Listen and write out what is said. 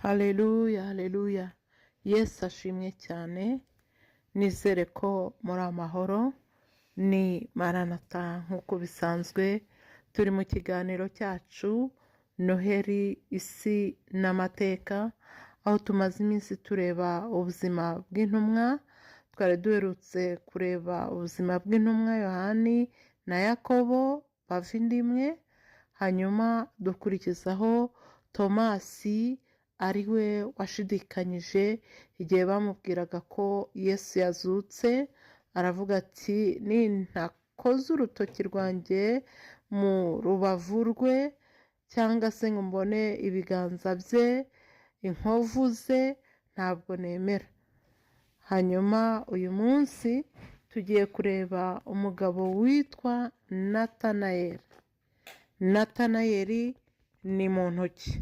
Haleluya, haleluya. Yesu ashimwe cyane. Nizere ko muri amahoro. Ni Maranatha nk'uko bisanzwe. Turi mu kiganiro cyacu Noheri, isi n'amateka, aho tumaze iminsi tureba ubuzima bw'intumwa. Twari duherutse kureba ubuzima bw'intumwa Yohani na Yakobo bava inda imwe, hanyuma dukurikizaho Tomasi ari we washidikanyije igihe bamubwiraga ko Yesu yazutse. Aravuga ati nintakoze urutoki rwanjye mu rubavu rwe cyangwa se ngo mbone ibiganza bye, inkovu ze, ntabwo nemera. Hanyuma uyu munsi tugiye kureba umugabo witwa Natanayeli. Natanayeli ni mu ntoki.